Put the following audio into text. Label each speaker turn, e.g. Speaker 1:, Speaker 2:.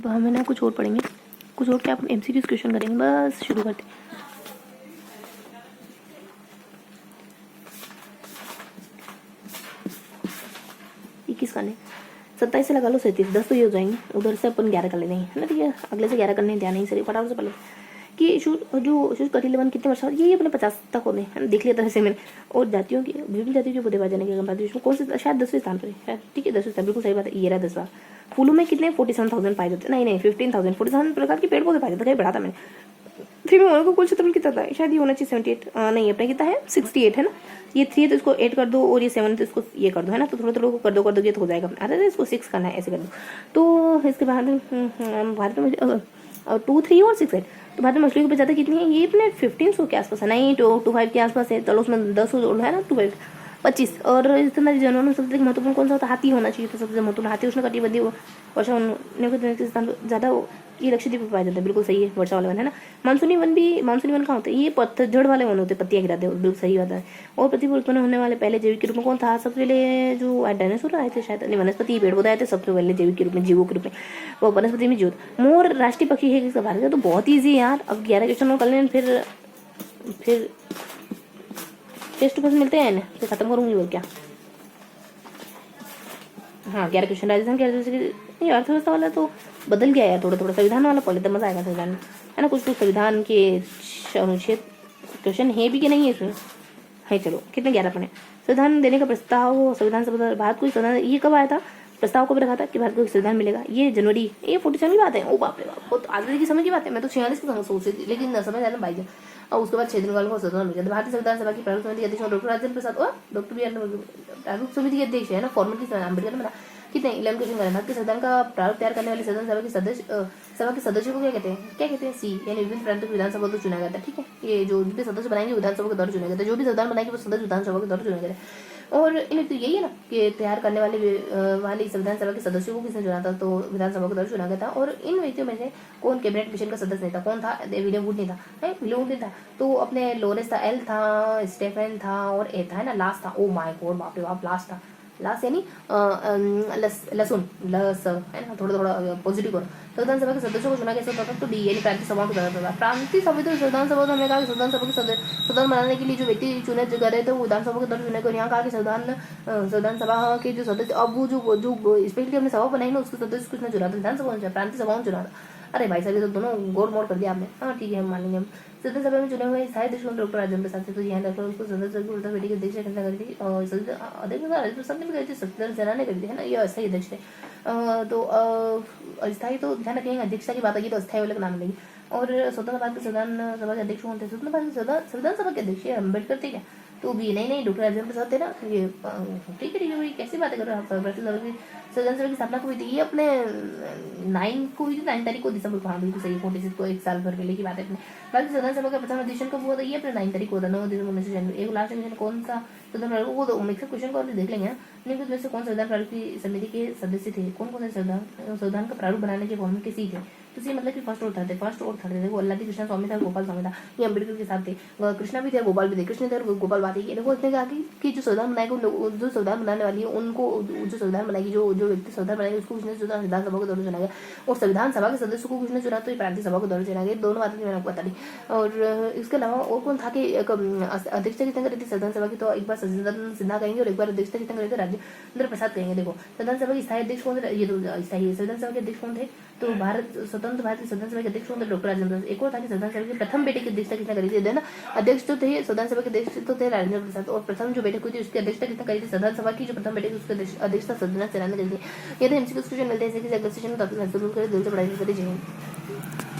Speaker 1: अब हम है ना कुछ और पढ़ेंगे, कुछ और क्या, आप MCQ क्वेश्चन करेंगे। बस शुरू करते। इक्कीस करने, 27 से लगा लो 37, 10 तो ये हो जाएंगे। उधर से अपन 11 कर लेते हैं, है ना, ठीक है। अगले से 11 करने ध्यान नहीं, सर फटाफट से पहले कि शूज कटीले बन कितने वर्ष, ये अपने 50 तक होते हैं, देख लिया था वैसे मैंने। और जातियों की विभिन्न जातियों के बुद्धेबाज जाने के बात कौन से, शायद 10वें स्थान पर है, ठीक है 10वें स्थान, बिल्कुल सही बात है, ये रहा 10वां। फूलों में कितने 47,000 पाए जाते, नहीं 15,000, 47 प्रकार के पेड़ पौधे पाए जाते, कहीं बढ़ा था मैंने। फिर मैं उनको कुल क्षेत्रफल कितना था, शायद ये होना चाहिए 78, नहीं अपना कितना है 68 है ना। ये 3 है तो इसको 8 कर दो, और ये 7 तो इसको ये कर दो, है ना। तो थोड़ा थोड़ा कर दो ये तो हो जाएगा। अरे इसको 6 करना है, ऐसे कर दो। तो इसके बाद भारत में 2, 3 और 6 है। तो भारत में मछलियों की प्रजाति कितनी है, ये अपने 1500 के आसपास है, नहीं 25 के आसपास है। चलो उसमें 10 जोड़ना है ना, 25। और इतना जानवरों में सबसे महत्वपूर्ण कौन सा होता है, हाथी होना चाहिए। तो सबसे महत्वपूर्ण हाथी उष्ण कटिबंधीय वर्षा के स्थान पर ज़्यादा ये लक्षद्वीप पाया जाता है, बिल्कुल सही है, वर्षा वाले वन है ना। मानसूनी वन कहाँ होते हैं, ये पतझड़ वाले वन होते हैं, पत्तियां गिराते हैं, बिल्कुल सही बात है। और पृथ्वी पर उत्पन्न होने वाले पहले जैविक के रूप में कौन था, सबसे पहले जो डायनासोर आए थे शायद, नहीं वनस्पति पेड़ पौधे आए थे सबसे पहले जैविक के रूप में, जीवों के रूप में, वो वनस्पति में जीव। मोर राष्ट्रीय पक्षी है किसका, भारत का। तो बहुत ईजी यार। अब 11 क्वेश्चन और कर लें, फिर फेस टू फेस मिलते हैं ना, फिर खत्म करूंगी और क्या। हाँ 11 क्वेश्चन राजस्थान के नहीं, अर्थव्यवस्था वाला तो बदल गया यार, थोड़ा थोड़ा संविधान वाला पढ़े तो मजा आएगा संविधान में, है ना। कुछ संविधान के अनुच्छेद क्वेश्चन है भी कि नहीं है इसमें, है। चलो कितने 11 पढ़े। संविधान देने का प्रस्ताव संविधान सभा, भारत को संविधान ये कब आया था, प्रस्ताव कब रखा था कि भारत को संविधान मिलेगा, ये जनवरी, ये 47 की बात है। ओ बाप रे बाप, बहुत आगे की समय की बात है। मैं तो 46 की सोच रही थी, लेकिन समझ आया भाई। और उसके बाद 6 दिन को संविधान मिल गया। भारतीय संविधान सभा की प्रारूप समिति के अध्यक्ष doctor Rajendra Prasad, doctor B प्रारूप समिति के अध्यक्ष है ना, फॉर्मेलिटी अम्बेडकर ने बना। कितने 11 क्वेश्चन करें। भारत के संविधान का प्रारूप तैयार करने वाले संविधान सभा के सदस्यों को क्या कहते हैं, सी, यानी विभिन्न प्रांतों की विधानसभा को चुना गया था, ठीक है। ये जो भी सदस्य बनाएंगे विधानसभा के द्वारा चुना गया था, जो भी संविधान बनाएंगे वो सदस्य विधानसभा के द्वारा चुना गया था। और इनमें तो यही है ना कि तैयार करने वाली संविधान सभा के सदस्यों को किसने चुना था, तो विधानसभा के द्वारा चुना गया था। और इन व्यक्तियों में से कौन कैबिनेट मिशन का सदस्य नहीं था, कौन था, विलियम वुड नहीं था, विलियम वुड नहीं था। तो अपने लोरेंस था, एल था, स्टेफन था, और ए था, है ना, लास्ट था। ओ माय गॉड, बाप रे बाप, लास्ट था, लास्ट यानी लसुन, लस, है ना, थोड़ा थोड़ा पॉजिटिव करो। तो विधानसभा के सदस्यों को चुना कैसे होता था, तो डी यानी प्रांतीय सभाओं को चुना था। प्रांतीय सभा तो विधानसभा, तो हमने कहा कि विधानसभा के संविधान बनाने के लिए जो व्यक्ति चुने गए थे वो विधानसभा के द्वारा चुने गए। यहाँ कहा कि संविधान सभा के जो सदस्य, अब वो जो स्पेशली हमने सभा बनाई ना, उसके सदस्य किसने चुना था, विधानसभा में, प्रांतीय सभाओं में चुना था। अरे भाई साहब ये तो दोनों गोल मोड़ कर दिया आपने। हाँ ठीक है, हम मान लेंगे। हम संसद सभा में चुने हुए स्थायी अध्यक्ष डॉक्टर राजेंद्र प्रसाद थे, तो यहाँ डॉक्टर उसको संसद सभा की उल्टा बेटी के अध्यक्ष घोषणा करी थी। और अध्यक्ष राजेंद्र प्रसाद ने भी करी थी, सत्येंद्र सिन्हा ने करी थी, है ना, ये अस्थायी अध्यक्ष थे। तो अस्थायी तो ध्यान रखेंगे, अध्यक्षता की बात आएगी तो अस्थायी वाले का नाम लेंगे। और स्वतंत्र भारत के संविधान सभा के अध्यक्ष कौन थे, स्वतंत्र भारत संविधान सभा के अध्यक्ष अम्बेडकर थे क्या, तो भी नहीं डॉक्टर राजेंद्र प्रसाद थे ना। ये ठीक है भाई, कैसी बातें कर रहे हो आप। संविधान सभा की स्थापना को हुई थी, ये अपने 9 को हुई थी, 9 तारीख को दिसंबर को, हाँ बिल्कुल सही, 46 को, 1 साल भर पहले की बात है अपने। बाकी संविधान सभा का प्रथम अधिवेशन कब हुआ था, ये अपने 9 तारीख को होता, 9 दिसंबर 1996। एक लास्ट क्वेश्चन, कौन सा संविधान वो तो मिक्सर क्वेश्चन को और देख लेंगे। निम्नलिखित में से कौन संविधान प्रारूप की समिति के सदस्य थे, कौन कौन से संविधान का प्रारूप बनाने के फॉर्म के सी थे। तो सी मतलब कि फर्स्ट और थर्ड थे। देखो अल्लाह कृष्ण स्वामी था, गोपाल स्वामी था, ये अम्बेडकर के साथ थे, कृष्णा भी थे, गोपाल भी थे, कृष्ण थे, गोपाल बात है। देखो इसने कहा कि जो संविधान बनाएगा, जो संविधान बनाने वाली है उनको, जो संविधान बनाएगी, जो व्यक्ति संविधान बनाएगी उसको किसने चुना, विधान सभा के द्वारा चुना गया। और संविधान सभा के सदस्यों को किसने चुना, तो प्रांतीय सभा के द्वारा चुना गया। दोनों बातें मैंने आपको बता दी। और इसके अलावा और कौन था कि अध्यक्षता कितने करी थी संविधान सभा की, तो एक बार सचिदानंद सिन्हा कहेंगे और एक बार अध्यक्षता कितने करी थी राजेंद्र प्रसाद कहेंगे। देखो संविधान सभा के स्थायी अध्यक्ष कौन थे, ये तो स्थायी संविधान सभा के अध्यक्ष कौन थे, तो स्वतंत्र भारत की संविधान सभा के अध्यक्ष कौन थे, डॉक्टर राजेंद्र प्रसाद। एक और था कि संविधान सभा के प्रथम बेटे की अध्यक्षता कितने करी थी, ना, अध्यक्ष तो थे संविधान सभा के अध्यक्ष तो थे राजेंद्र प्रसाद। और प्रथम जो बैठक हुई थी उसकी अध्यक्षता कितने करी थी, संविधान सभा की जो प्रथम बैठक उसकी अध्यक्षता सत्येंद्र सिन्हा ने करी थी। ये तो एमसीक्यू क्वेश्चन मिलते हैं, अगले सेशन में, तब तक जरूर करें, दिल से पढ़ाई करें। जय हिंद।